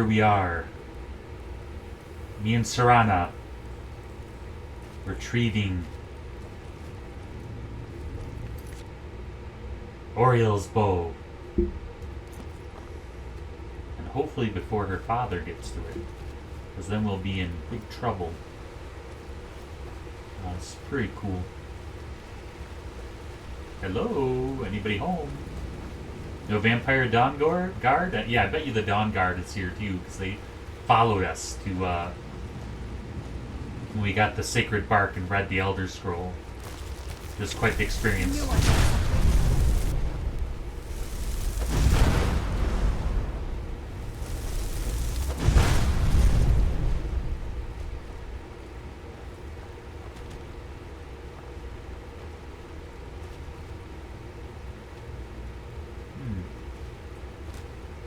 here we are. Me and Serana. Retrieving Oriel's bow. And hopefully before her father gets to it. Because then we'll be in big trouble. It's pretty cool. Hello? Anybody home? No Vampire Dawn Guard? Yeah, I bet you the Dawn Guard is here too, because they followed us to, when we got the Sacred Bark and read the Elder Scroll. It was quite the experience.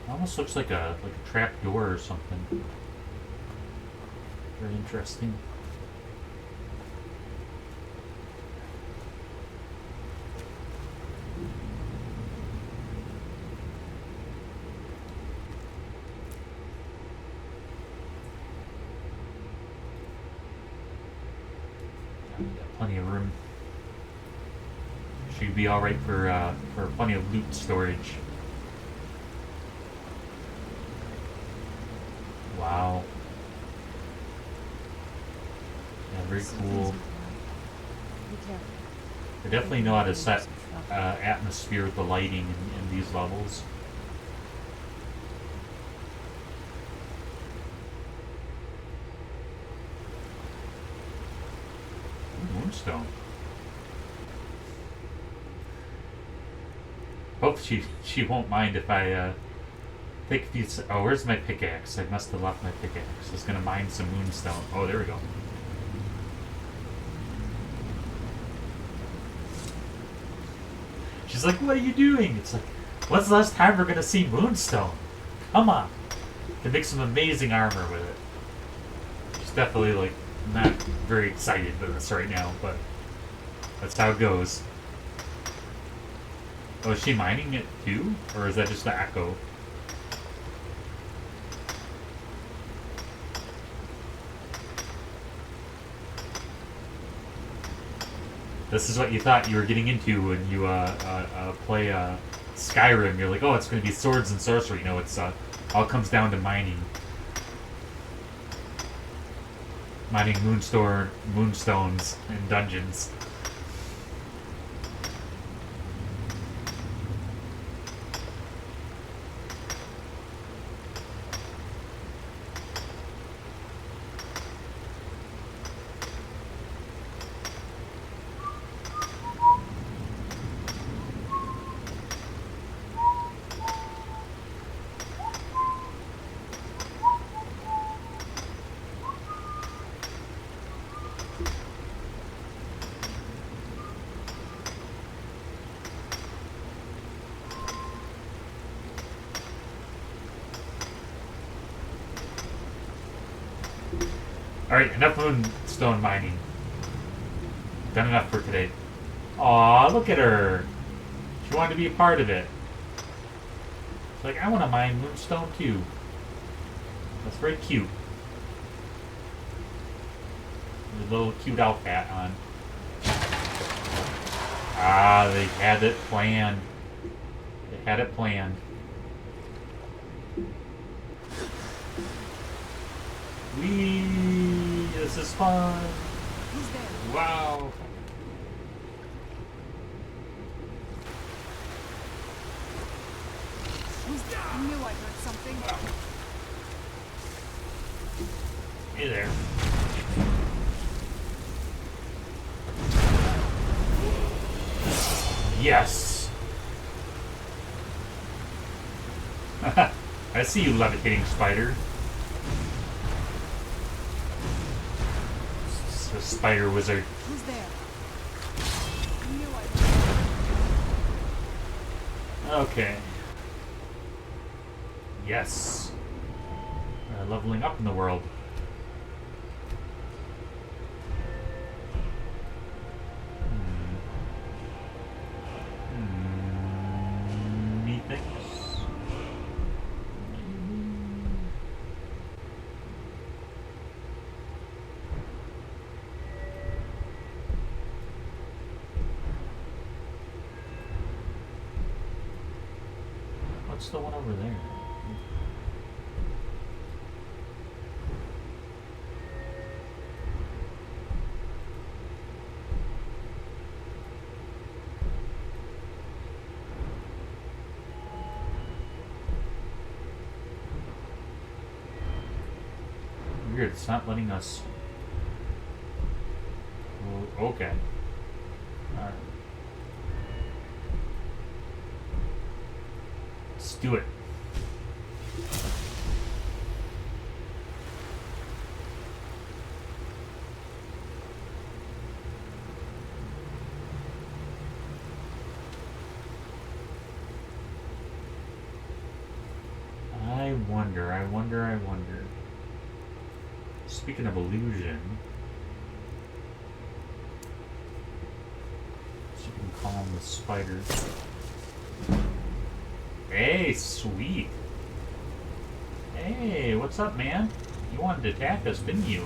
Almost looks like a trap door or something. Very interesting. Got plenty of room. Should be all right for plenty of loot storage. Wow. Yeah, very cool. They definitely know how to set atmosphere with the lighting in these levels. Ooh, moonstone. Hope she won't mind if I take these. Oh, where's my pickaxe? I must have left my pickaxe. I was gonna mine some moonstone. Oh, there we go. She's like, what are you doing? It's like, when's the last time we're gonna see moonstone? Come on. Can make some amazing armor with it. She's definitely like not very excited with this right now, but that's how it goes. Oh, is she mining it too? Or is that just the echo? This is what you thought you were getting into when you play Skyrim. You're like, oh, it's going to be swords and sorcery. No, it's all comes down to mining. Mining moonstones in dungeons. Alright, enough moonstone mining. Done enough for today. Aw, look at her. She wanted to be a part of it. She's like, I want to mine moonstone too. That's very cute. With a little cute outfit on. Ah, they had it planned. They had it planned. Whee! This is fun! Who's there? Wow! Who's there? I knew I heard something. Hey there. Yes! I see you, levitating spider. The spider wizard. Who's there? I knew I heard. Okay. Yes. Leveling up in the world. Methinks. What's the one over there? Weird, it's not letting us... Oh, okay. Alright. Let's do it. I wonder. Speaking of illusion, so you can calm the spiders. Hey, sweet. Hey, what's up, man? You wanted to attack us, didn't you?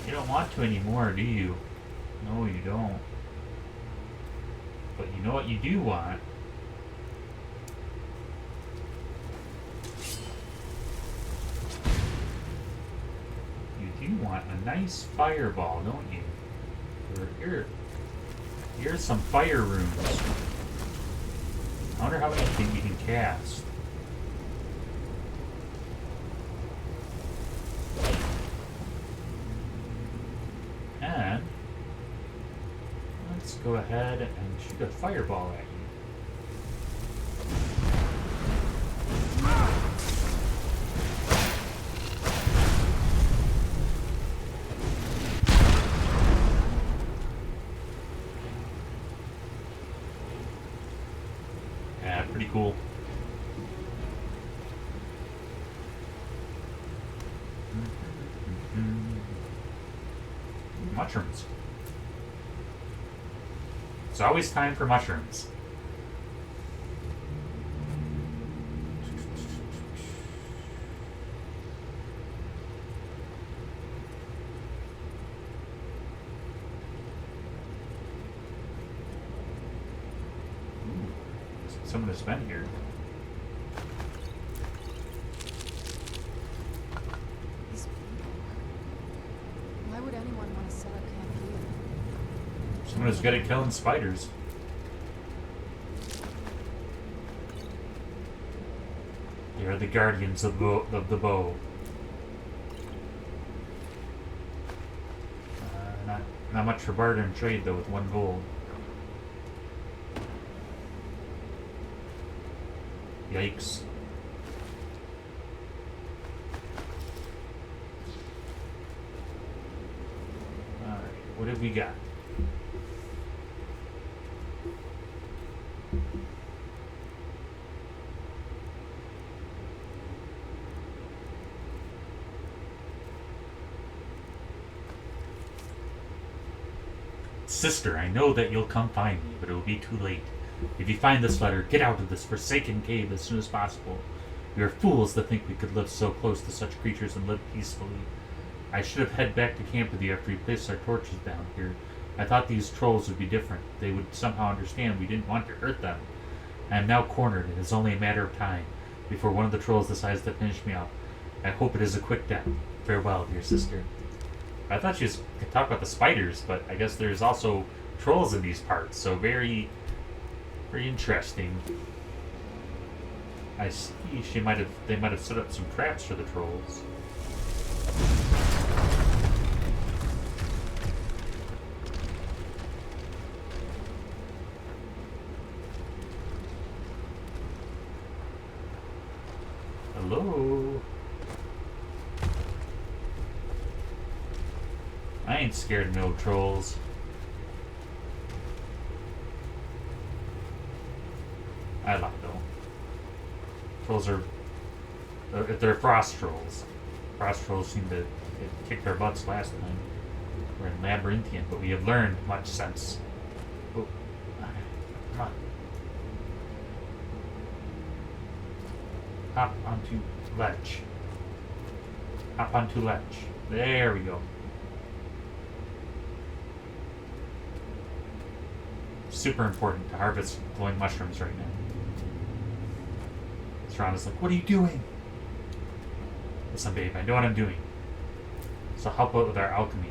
You don't want to anymore, do you? No, you don't. But you know what you do want? You want a nice fireball, don't you? Here's some fire runes. I wonder how many you can cast. And let's go ahead and shoot a fireball at you. Pretty cool. Mushrooms. It's always time for mushrooms. Someone has been here. These people. Why would anyone want to set up camp here? Someone who's good at killing spiders. They are the guardians of the bow. Not much for barter and trade though, with 1 gold. Yikes. Alright, what have we got? Sister, I know that you'll come find me, but it will be too late. If you find this letter, get out of this forsaken cave as soon as possible. We are fools to think we could live so close to such creatures and live peacefully. I should have headed back to camp with you after we placed our torches down here. I thought these trolls would be different. They would somehow understand we didn't want to hurt them. I am now cornered, and it is only a matter of time before one of the trolls decides to finish me off. I hope it is a quick death. Farewell, dear sister. I thought she was going to talk about the spiders, but I guess there's also trolls in these parts, so very interesting. I see they might have set up some traps for the trolls. Hello? I ain't scared of no trolls. I like though. Trolls are... They're frost trolls. Frost trolls seem to kick our butts last time. We're in Labyrinthian, but we have learned much since. Oh. Come on. Hop onto ledge. Hop onto ledge. There we go. Super important to harvest glowing mushrooms right now. Serana's like, what are you doing? Listen, babe, I know what I'm doing. So help out with our alchemy.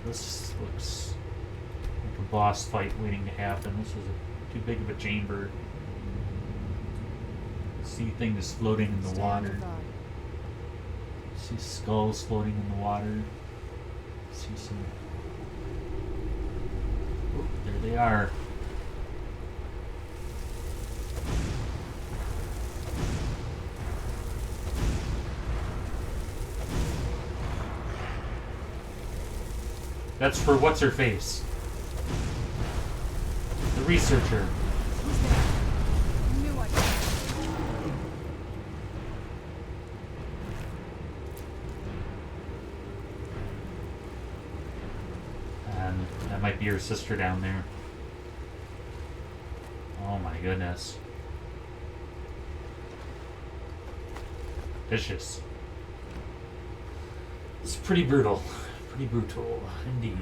This looks like a boss fight waiting to happen. This is too big of a chamber. See things floating in the water. See skulls floating in the water. See some... Oh, there they are. That's for what's-her-face. The researcher. Who's there? I knew I could. And that might be her sister down there. Oh my goodness. Vicious. It's pretty brutal. Pretty brutal, indeed.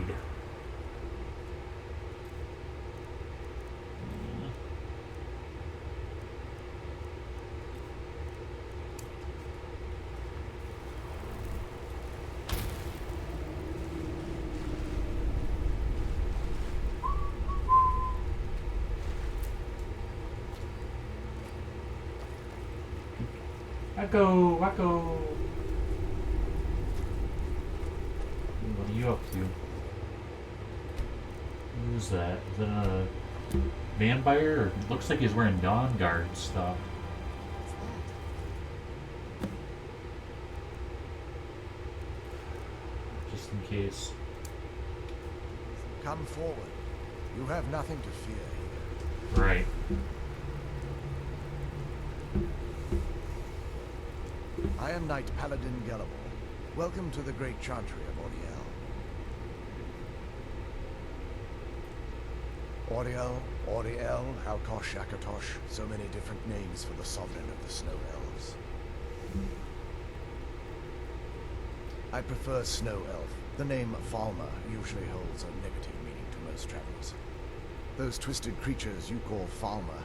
Wacko, wacko. What are you up to? Who's that? Is that a vampire? Or it looks like he's wearing Dawn Guard stuff. What's that? Just in case. Come forward. You have nothing to fear here. Right. I am Knight Paladin Gelabor. Welcome to the Great Chantry of Oriel. Oriel, Alkosh, Akatosh, so many different names for the sovereign of the Snow Elves. I prefer Snow Elf. The name Falmer usually holds a negative meaning to most travelers. Those twisted creatures you call Falmer,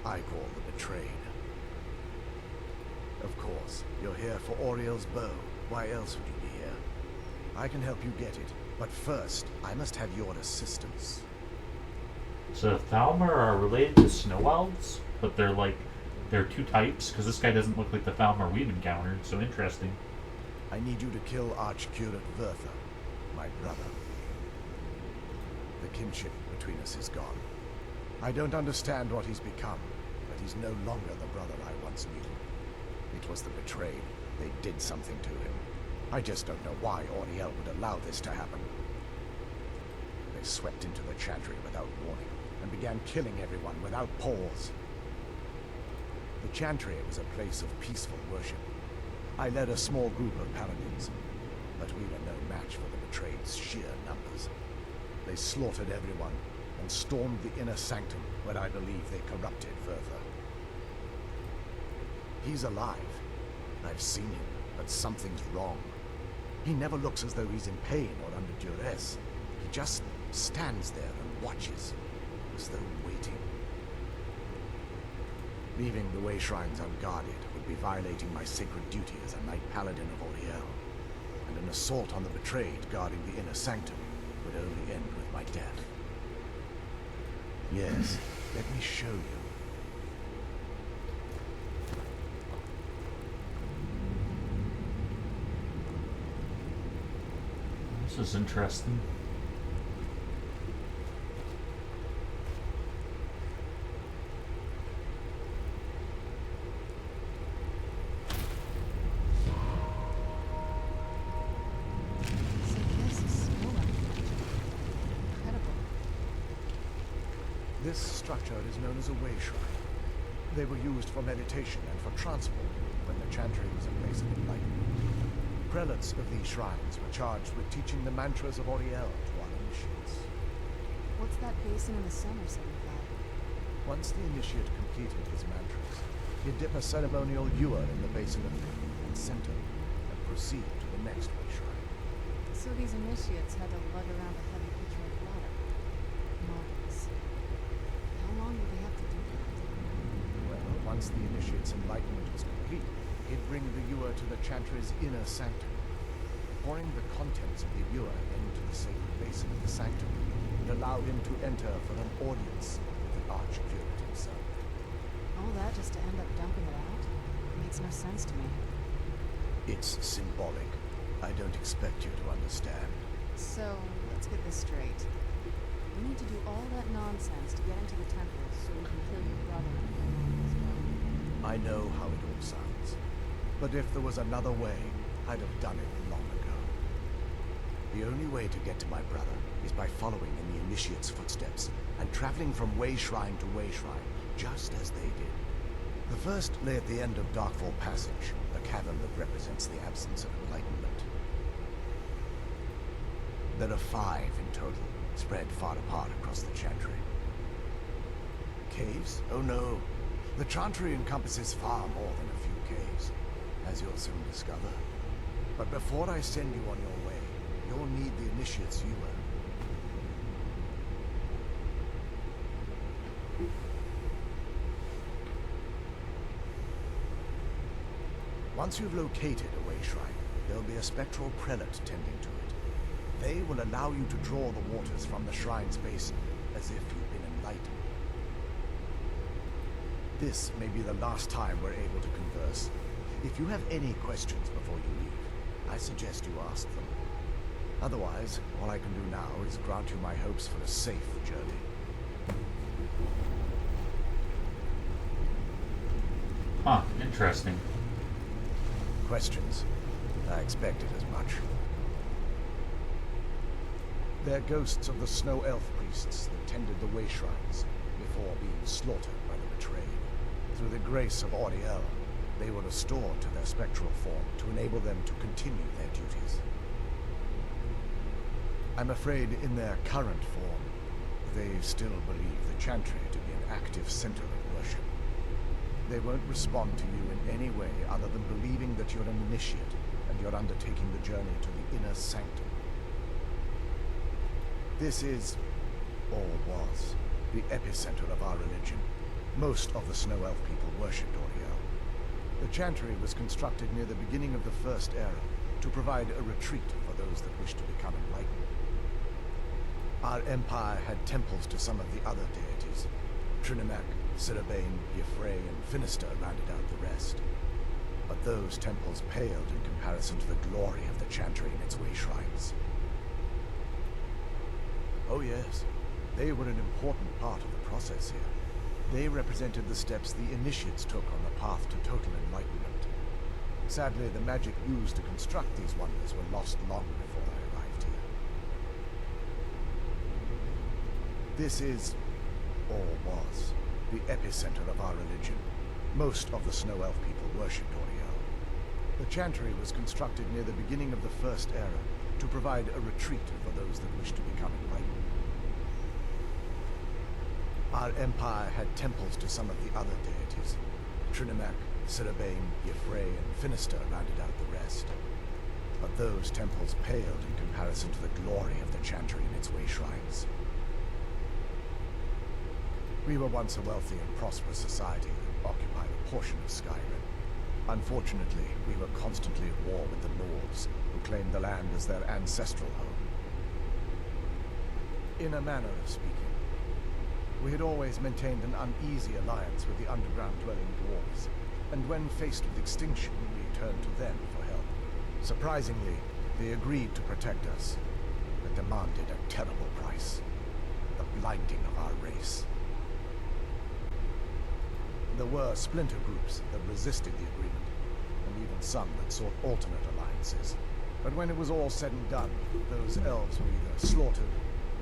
I call the Betrayed. Of course, you're here for Oriel's bow. Why else would you be here? I can help you get it, but first, I must have your assistance. So Thalmor are related to Snow Elves, but they're two types, because this guy doesn't look like the Thalmor we've encountered, so interesting. I need you to kill Archcurate Vertha, my brother. The kinship between us is gone. I don't understand what he's become, but he's no longer the brother I once knew. It was the Betrayed. They did something to him. I just don't know why Oriel would allow this to happen. They swept into the Chantry without warning, and began killing everyone without pause. The Chantry was a place of peaceful worship. I led a small group of paladins, but we were no match for the Betrayed's sheer numbers. They slaughtered everyone, and stormed the inner sanctum, where I believe they corrupted Vertha. He's alive. I've seen him, but something's wrong. He never looks as though he's in pain or under duress. He just stands there and watches, as though waiting. Leaving the way shrines unguarded would be violating my sacred duty as a Knight Paladin of Oriel, and an assault on the Betrayed guarding the inner sanctum would only end with my death. Yes, let me show you. This is interesting. So this is Snow Elf. Incredible. This structure is known as a way shrine. They were used for meditation and for transport when the Chantry was a place of enlightenment. Prelates of these shrines were charged with teaching the mantras of Oriel to our initiates. What's that basin in the center, 75? Once the initiate completed his mantras, he'd dip a ceremonial ewer in the basin of the center and proceed to the next way shrine. So these initiates had to lug around a heavy pitcher of water. Once the Initiate's enlightenment was complete, he'd bring the Ewer to the Chantry's inner sanctum. Pouring the contents of the Ewer into the sacred basin of the sanctum would allow him to enter for an audience with the Archcurate himself. All that just to end up dumping it out? Makes no sense to me. It's symbolic. I don't expect you to understand. So, let's get this straight. We need to do all that nonsense to get into the temple so we can kill your brother and bring on his throne. I know how it all sounds. But if there was another way, I'd have done it long ago. The only way to get to my brother is by following in the Initiate's footsteps and traveling from way shrine to way shrine, just as they did. The first lay at the end of Darkfall Passage, a cavern that represents the absence of enlightenment. There are 5 in total, spread far apart across the Chantry. Caves? Oh no. The Chantry encompasses far more than a few caves, as you'll soon discover. But before I send you on your way, you'll need the Initiate's Ewer. Once you've located a way shrine, there'll be a spectral prelate tending to it. They will allow you to draw the waters from the shrine's basin, as if you've been enlightened. This may be the last time we're able to converse. If you have any questions before you leave, I suggest you ask them. Otherwise, all I can do now is grant you my hopes for a safe journey. Huh, interesting. Questions? I expected as much. They're ghosts of the Snow Elf priests that tended the way shrines before being slaughtered by the betrayed. Through the grace of Auriel, they were restored to their spectral form to enable them to continue their duties. I'm afraid in their current form, they still believe the Chantry to be an active center of worship. They won't respond to you in any way other than believing that you're an initiate and you're undertaking the journey to the inner sanctum. This is, or was, the epicenter of our religion. Most of the Snow Elf people worshipped Auriel. The Chantry was constructed near the beginning of the First Era to provide a retreat for those that wished to become enlightened. Our empire had temples to some of the other deities. Trinimac, Sirabane, Yffrey, and Finister rounded out the rest. But those temples paled in comparison to the glory of the Chantry and its way shrines. Oh yes, they were an important part of the process here. They represented the steps the Initiates took on the path to total enlightenment. Sadly, the magic used to construct these wonders were lost long before I arrived here. This is, or was, the epicenter of our religion. Most of the Snow Elf people worshipped Auriel. The Chantry was constructed near the beginning of the First Era to provide a retreat for those that wished to become enlightened. Our empire had temples to some of the other deities. Trinimac, Sirabane, Yffrey, and Finister rounded out the rest. But those temples paled in comparison to the glory of the Chantry and its way shrines. We were once a wealthy and prosperous society that occupied a portion of Skyrim. Unfortunately, we were constantly at war with the Lords, who claimed the land as their ancestral home. In a manner of speaking, we had always maintained an uneasy alliance with the underground-dwelling dwarves, and when faced with extinction, we turned to them for help. Surprisingly, they agreed to protect us, but demanded a terrible price: the blinding of our race. There were splinter groups that resisted the agreement, and even some that sought alternate alliances. But when it was all said and done, those elves were either slaughtered,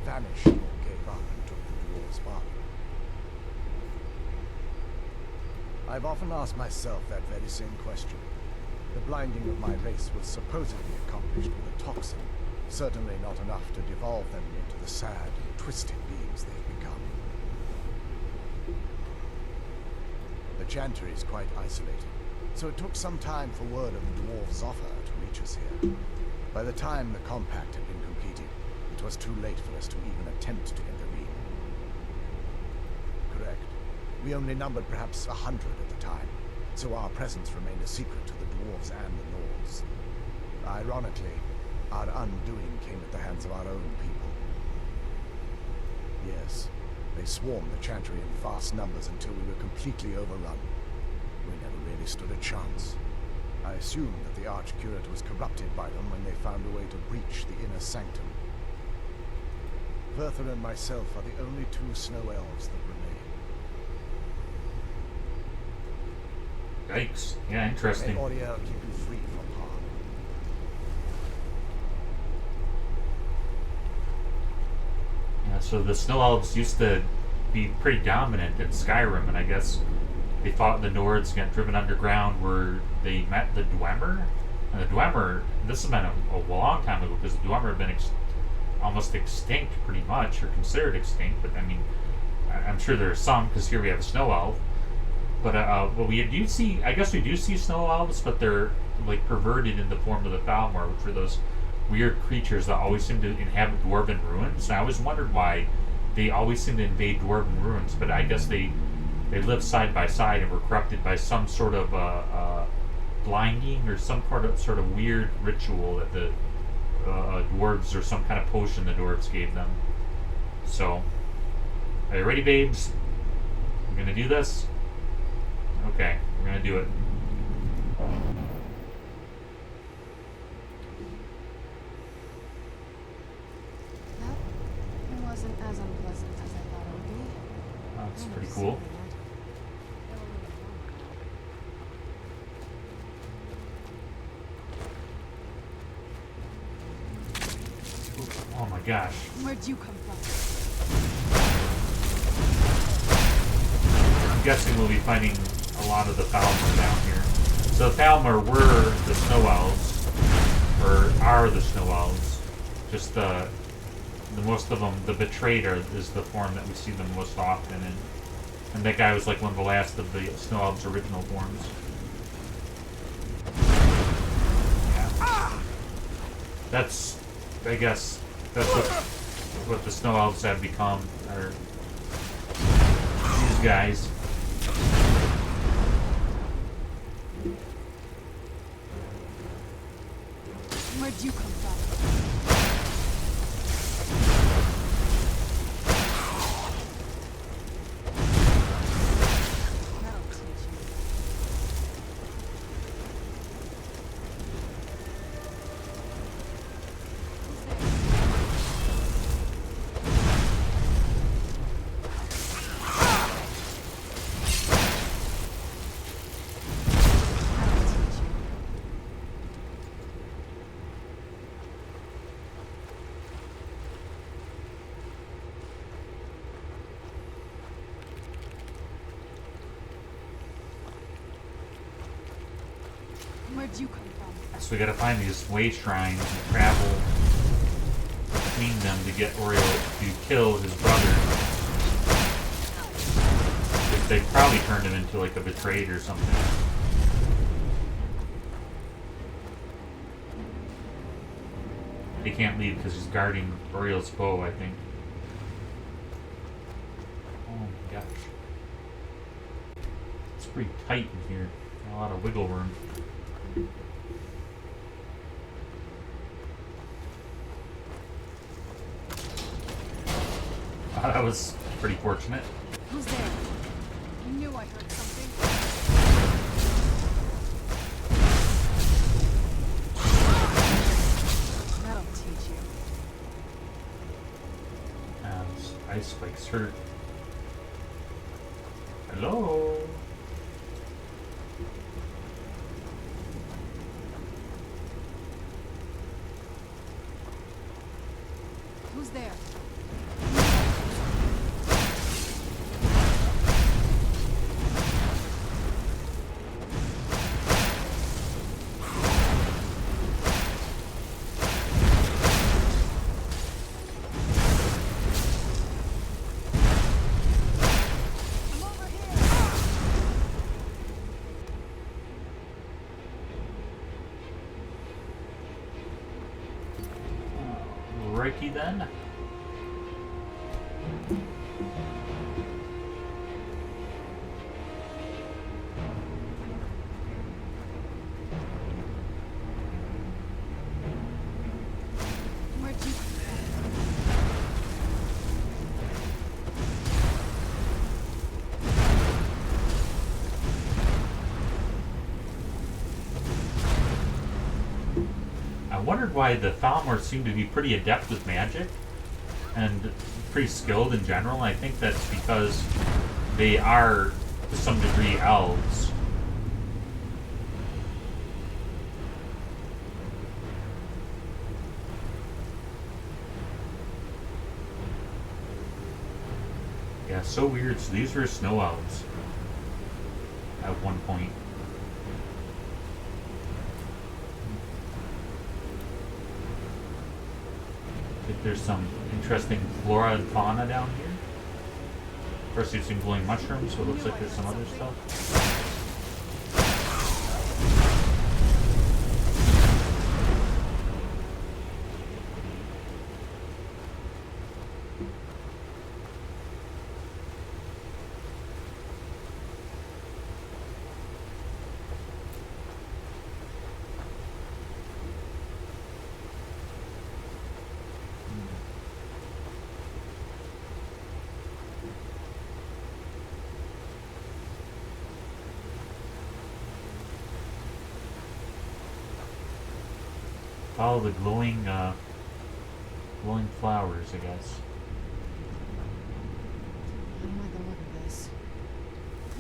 vanished, or gave up and took the dwarves' part. I've often asked myself that very same question. The blinding of my race was supposedly accomplished with a toxin, certainly not enough to devolve them into the sad and twisted beings they've become. The Chantry is quite isolated, so it took some time for word of the dwarves' offer to reach us here. By the time the compact had been completed, it was too late for us to even attempt to intervene. Correct. We only numbered perhaps 100 at the time, so our presence remained a secret to the dwarves and the lords. Ironically, our undoing came at the hands of our own people. Yes, they swarmed the Chantry in vast numbers until we were completely overrun. We never really stood a chance. I assume that the Archcurate was corrupted by them when they found a way to breach the inner sanctum. Bertha and myself are the only two snow elves that remain. Yikes. Yeah, interesting. May Oriel keep you free from harm. Yeah, so the Snow Elves used to be pretty dominant in Skyrim, and I guess they fought the Nords, got driven underground, where they met the Dwemer. And the Dwemer, this has been a long time ago, because the Dwemer have been almost extinct, pretty much, or considered extinct. But I mean, I'm sure there are some, because here we have a Snow Elf. But we do see, I guess we do see Snow Elves, but they're like perverted in the form of the Thalmor, which are those weird creatures that always seem to inhabit dwarven ruins. And I always wondered why they always seem to invade dwarven ruins, but I guess they live side by side and were corrupted by some sort of blinding or some sort of weird ritual that the dwarves, or some kind of potion the dwarves gave them. So, are you ready, babes? We're gonna do this? Okay, we're gonna do it. That wasn't as unpleasant as I thought it would be. That's pretty cool. Oh my gosh. Where'd you come from? I'm guessing we'll be fighting a lot of the Thalmor down here. So the Thalmor were the Snow Elves, or are the Snow Elves. Just the most of them, the Betrayed is the form that we see them most often in. And that guy was like one of the last of the Snow Elves' original forms. Yeah. That's, I guess, that's what the Snow Elves have become, are these guys. Where'd you come from? That'll teach you. Who's there? That'll teach you. Where'd you come from? So we gotta find these way shrines and travel between them to get Oriel to kill his brother. They probably turned him into like a Betrayed or something. He can't leave because he's guarding Oriel's bow, I think. Oh my gosh. It's pretty tight in here. A lot of wiggle room. That was pretty fortunate. Who's there? I knew I heard something. That'll teach you. This ice spikes hurt. Hello? Who's there? I'm over here. Righty then. wondered why the Thalmor seem to be pretty adept with magic and pretty skilled in general. I think that's because they are, to some degree, elves. Yeah, so weird. So these were snow elves at one point. I think there's some interesting flora and fauna down here. First, you've seen glowing mushrooms, so it looks like there's some other stuff. Follow the glowing flowers, I guess. I don't like the look of this.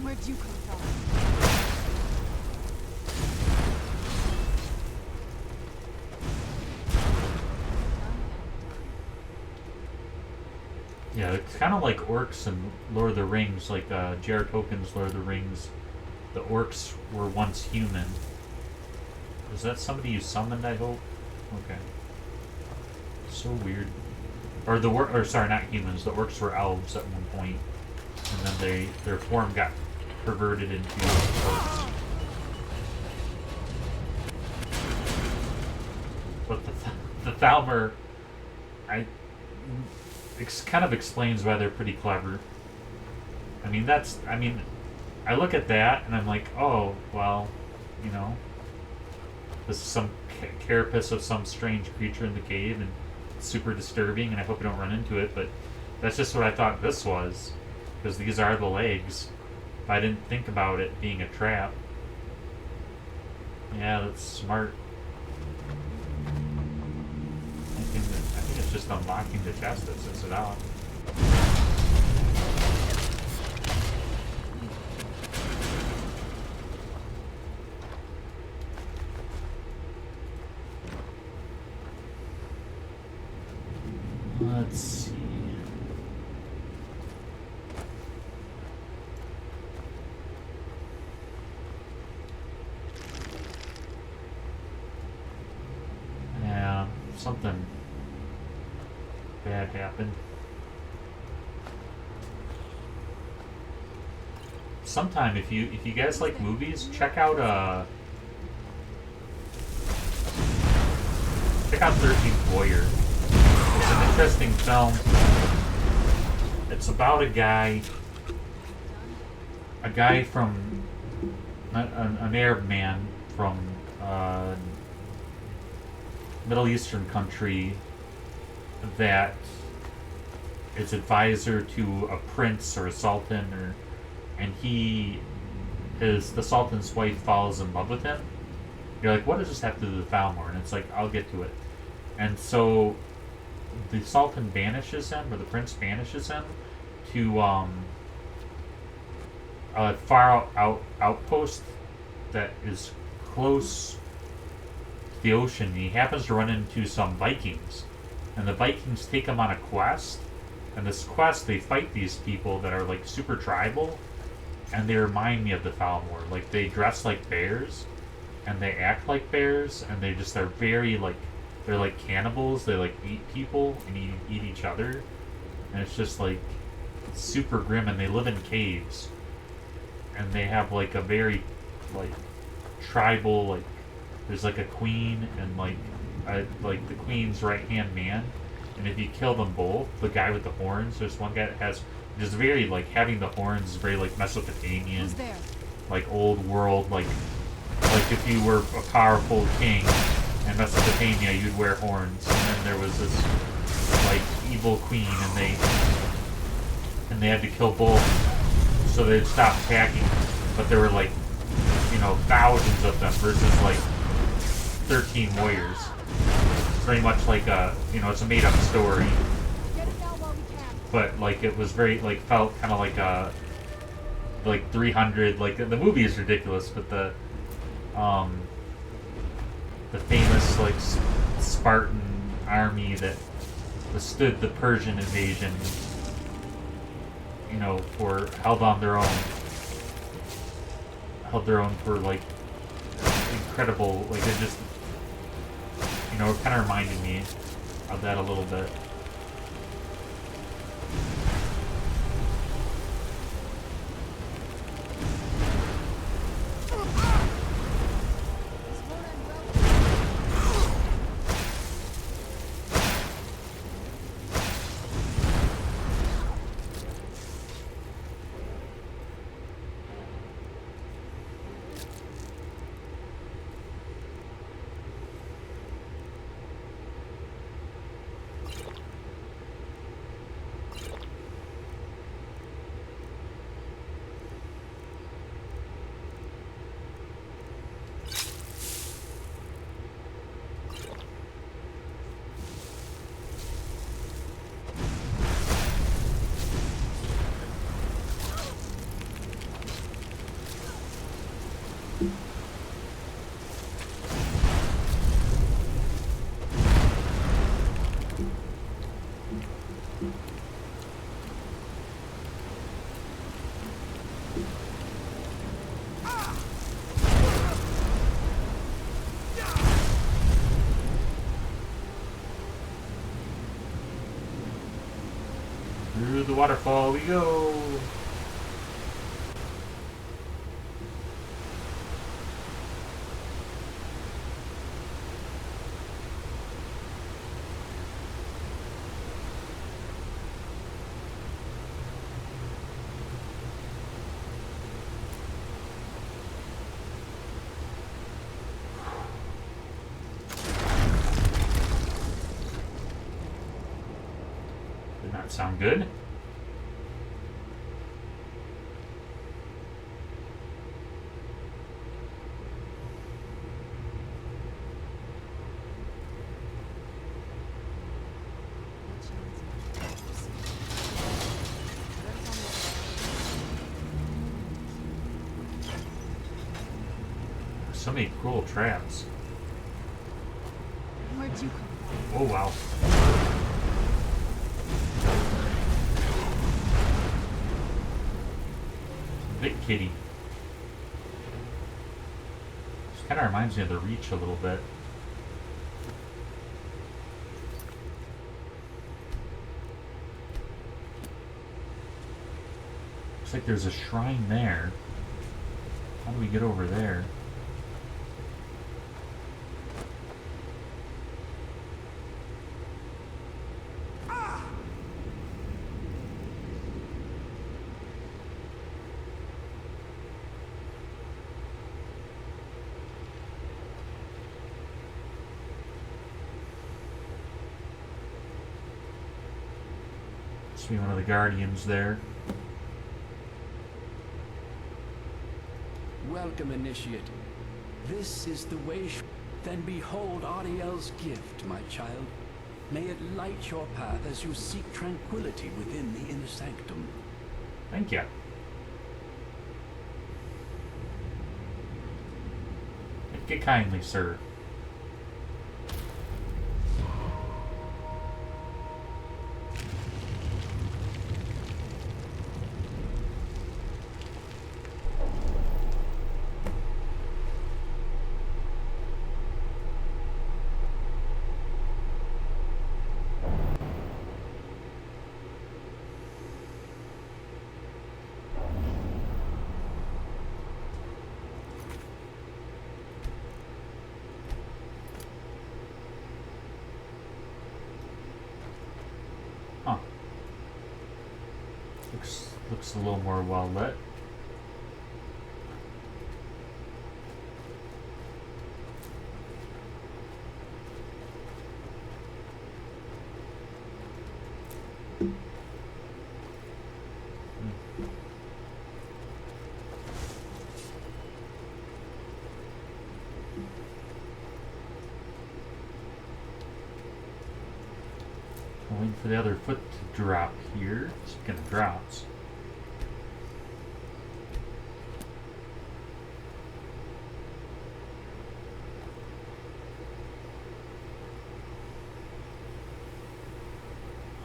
Where'd you come from? Yeah, it's kind of like orcs in Lord of the Rings, like J.R. Tolkien's Lord of the Rings. The orcs were once human. Is that somebody you summoned, I hope? Okay. So weird. Or sorry, not humans. The orcs were elves at one point, and then their form got perverted into orcs. But the Thalmor, kind of explains why they're pretty clever. I mean, I look at that and I'm like, oh, well, you know, this is some carapace of some strange creature in the cave, and it's super disturbing, and I hope I don't run into it, but that's just what I thought this was, because these are the legs. If I didn't think about it being a trap. Yeah, that's smart. I think it's just unlocking the chest that sets it out. Let's see. Yeah, something bad happened. Sometime, if you guys like movies, check out 13th Warrior. It's an interesting film. It's about a guy from an Arab man from Middle Eastern country that is advisor to a prince or a sultan, and the sultan's wife falls in love with him. You're like, what does this have to do with Thalmor? And it's like, I'll get to it. And so the sultan banishes him, or the prince banishes him, to a far outpost that is close to the ocean. And he happens to run into some Vikings, and the Vikings take him on a quest. And this quest, they fight these people that are like super tribal, and they remind me of the Thalmor. Like, they dress like bears, and they act like bears, and they just are very like, they're like cannibals. They like eat people and eat each other, and it's just like super grim. And they live in caves, and they have like a very like tribal, like there's like a queen and like the queen's right hand man. And if you kill them both, the guy with the horns, there's one guy that has just very like having the horns is very like Mesopotamian, like old world, like if you were a powerful king in Mesopotamia, you'd wear horns. And then there was this like evil queen, and they had to kill both so they'd stop attacking. But there were like, you know, thousands of them versus like 13 warriors. very much like a, it's a made-up story. Get it now while we can. But like it was very like felt kind of like a like 300. Like the movie is ridiculous, but the famous like Spartan army that withstood the Persian invasion, for held their own for like incredible, like it just, it kind of reminded me of that a little bit. Through the waterfall we go. Did not sound good. So many cruel traps. Where'd you come from? Oh wow. Big kitty. This kind of reminds me of the Reach a little bit. Looks like there's a shrine there. How do we get over there? Must be one of the guardians there. Welcome, Initiate. This is the way. Then behold Ariel's gift, my child. May it light your path as you seek tranquility within the inner sanctum. Thank you. Thank you kindly, sir. Huh. Looks a little more well lit. waiting for the other foot to drop here. Speaking of drops.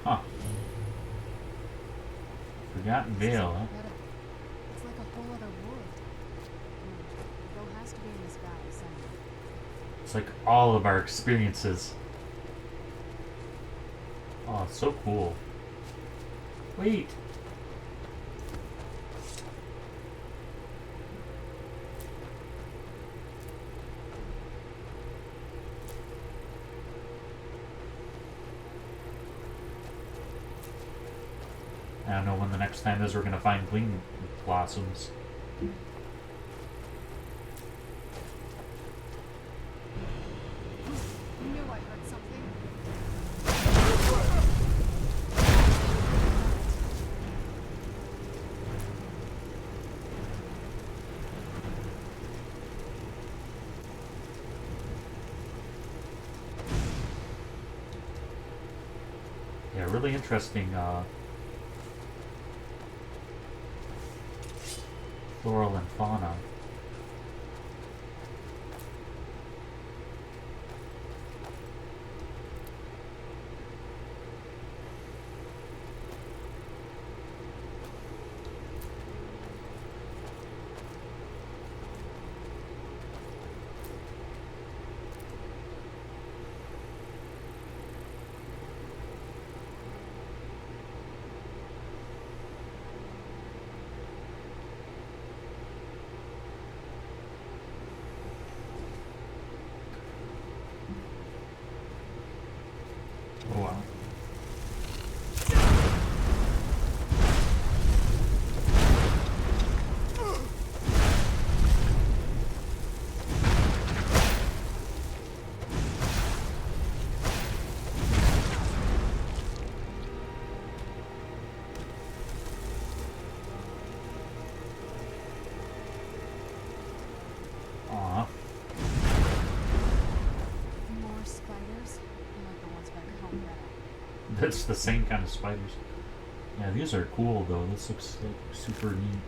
Huh. Forgotten Vale, huh? It's like a whole other world. Vale has to be in this valley somewhere. It's like all of our experiences. Oh, it's so cool. Wait. I don't know when the next time is we're gonna find gleam blossoms. I knew I heard something. Yeah, really interesting floral and fauna. Oh wow. Aw. More spiders? Like the ones back home, right? That's the same kind of spiders. Yeah, these are cool though. This looks like super neat.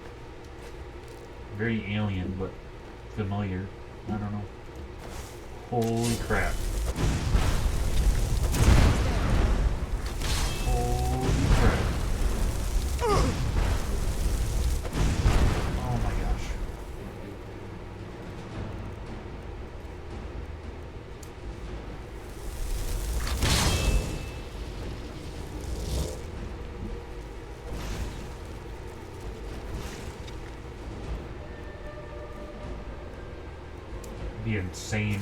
Very alien, but familiar. I don't know. Holy crap. Holy crap. Oh my gosh. Be insane.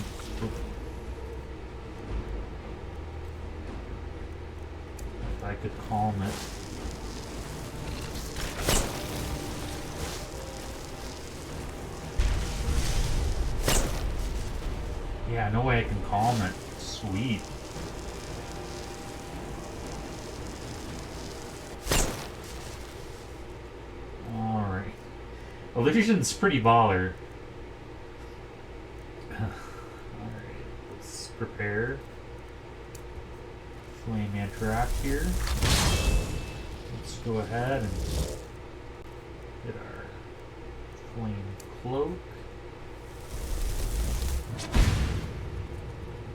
If I could calm it. Yeah, no way I can calm it. Sweet. Alright. Illusion's pretty baller. Alright, let's prepare. Flame interact here. Let's go ahead and get our flame cloak.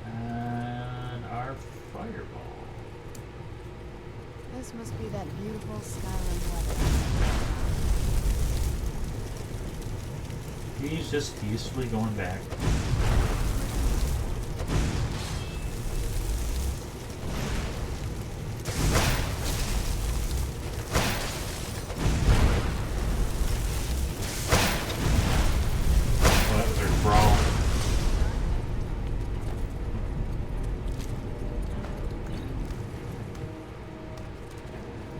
And our fireball. This must be that beautiful Skyrim weather. He's just peacefully going back. Oh, that was our brawl.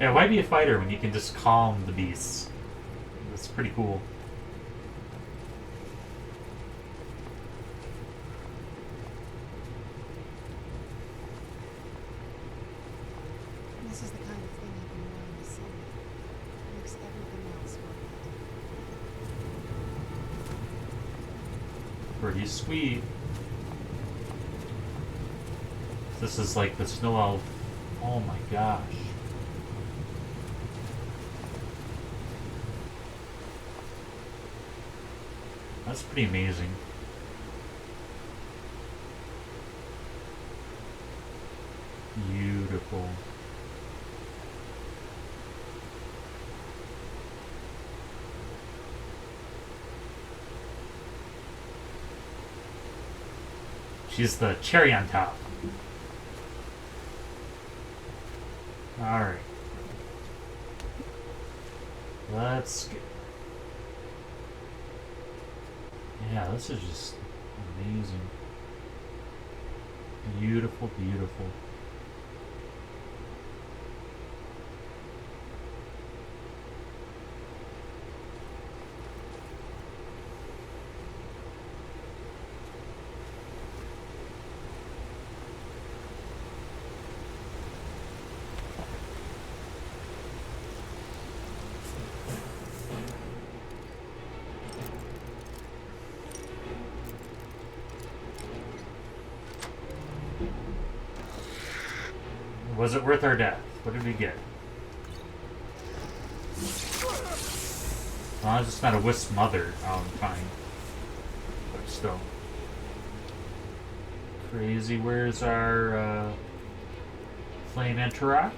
Yeah, why be a fighter when you can just calm the beasts? That's pretty cool. This is the kind of thing I've been wanting to see. It makes everything else worth it. Pretty sweet. This is like the snow elf Oh my gosh. That's pretty amazing. Beautiful. She's the cherry on top. Alright. Let's get... Yeah, this is just amazing. Beautiful, beautiful. Was it worth our death? What did we get? Well, it's just not a wisp mother. Oh, I'm fine. But still. Crazy. Where's our flame enterock?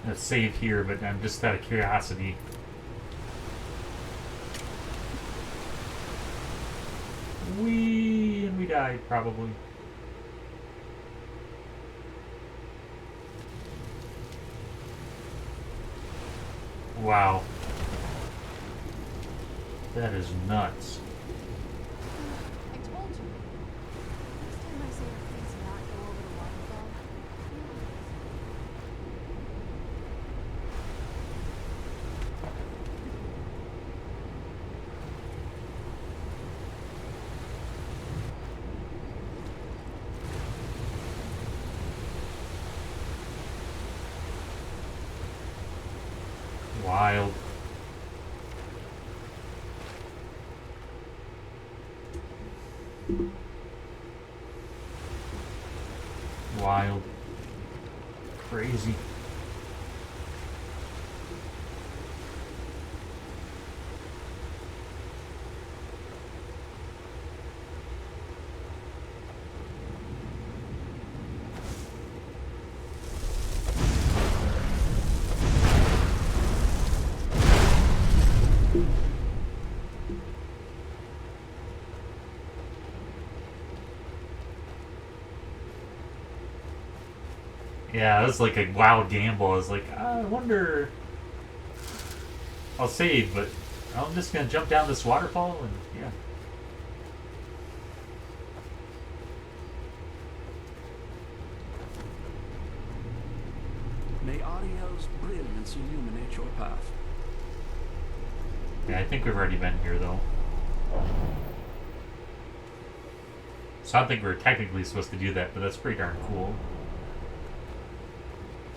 Let's save here, but I'm just out of curiosity. And we died, probably. Wow. That is nuts. I told you. Next time I say to please not go over the waterfall. Wild. Wild. Crazy. Yeah, that was like a wild gamble. I was like, I wonder. I'll save, but I'm just gonna jump down this waterfall and yeah. May Ariel's brilliance illuminate your path. Yeah, I think we've already been here though. So I don't think we're technically supposed to do that, but that's pretty darn cool.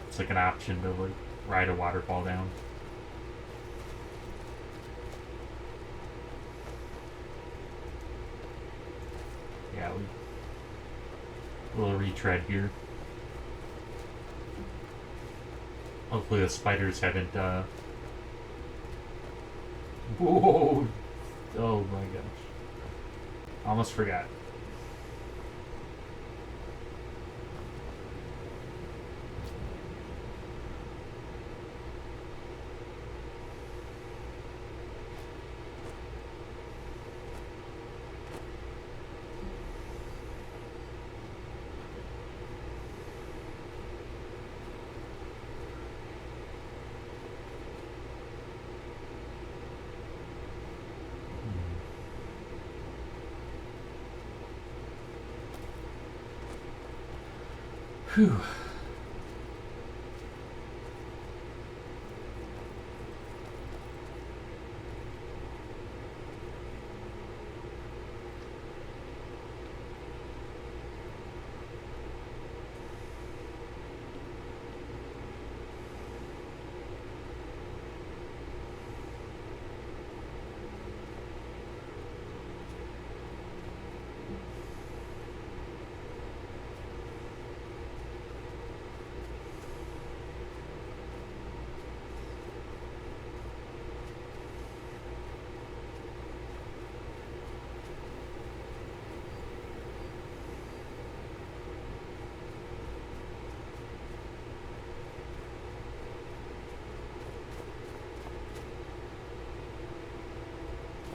It's like an option to like ride a waterfall down. Yeah, a little retread here. Hopefully the spiders haven't whoa! Oh my gosh. Almost forgot. Whew.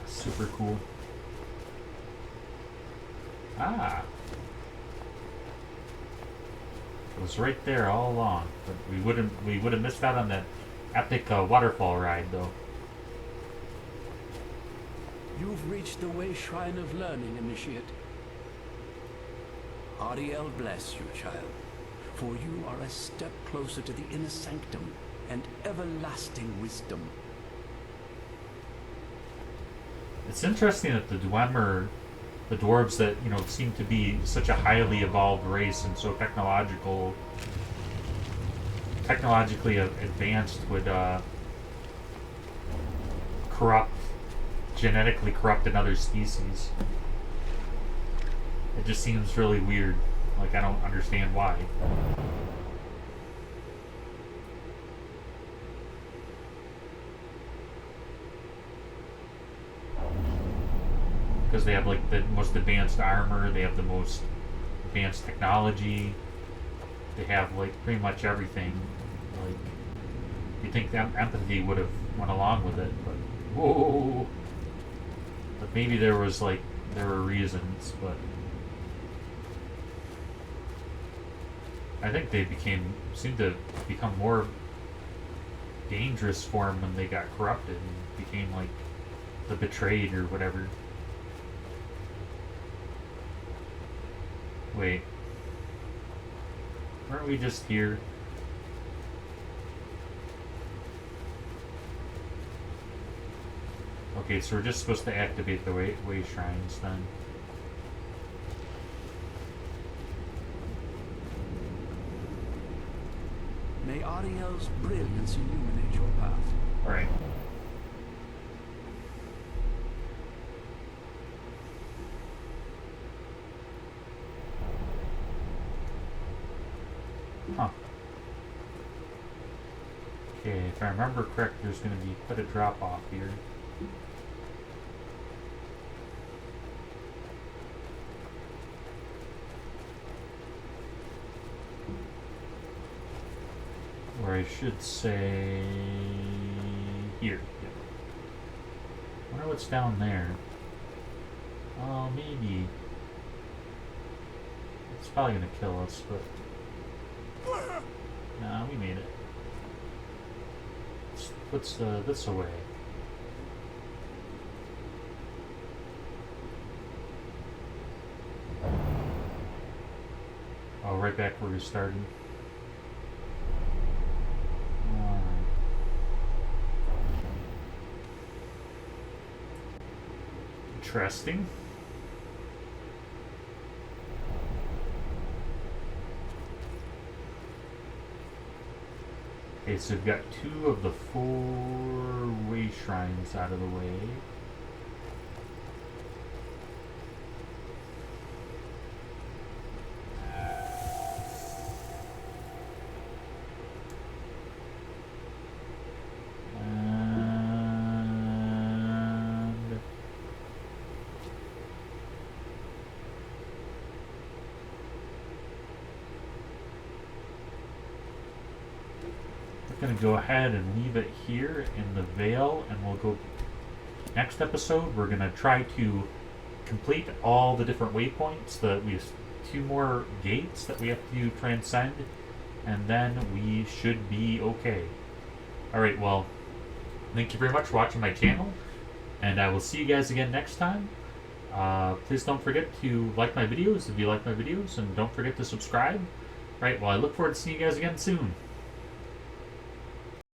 Super cool. Ah. It was right there all along. But we would have missed out on that epic waterfall ride though. You've reached the way shrine of learning, initiate. Ariel bless you, child, for you are a step closer to the inner sanctum and everlasting wisdom. It's interesting that the Dwemer, the dwarves that, you know, seem to be such a highly evolved race and so technologically advanced would genetically corrupt another species. It just seems really weird. Like, I don't understand why. Because they have like the most advanced armor, they have the most advanced technology, they have like pretty much everything. Like, you think that empathy would have went along with it, but whoa. But maybe there were reasons, but I think they seemed to become more dangerous for them when they got corrupted and became like the betrayed or whatever. Wait. Weren't we just here? Okay, so we're just supposed to activate the way shrines then. May Ariel's brilliance illuminate your path. Alright. Huh. Okay, if I remember correct, there's going to be quite a drop off here. Or I should say here. Yep. Wonder what's down there. Oh, maybe. It's probably gonna kill us, but nah, we made it. Let's put this away. Oh, right back where we started. Interesting. Okay, so we've got 2 of the 4 way shrines out of the way. Going to go ahead and leave it here in the Vale, and we'll go next episode. We're going to try to complete all the different waypoints. We have 2 more gates that we have to transcend, and then we should be okay. Alright, well, thank you very much for watching my channel, and I will see you guys again next time. Please don't forget to like my videos if you like my videos, and don't forget to subscribe. Right, well, I look forward to seeing you guys again soon.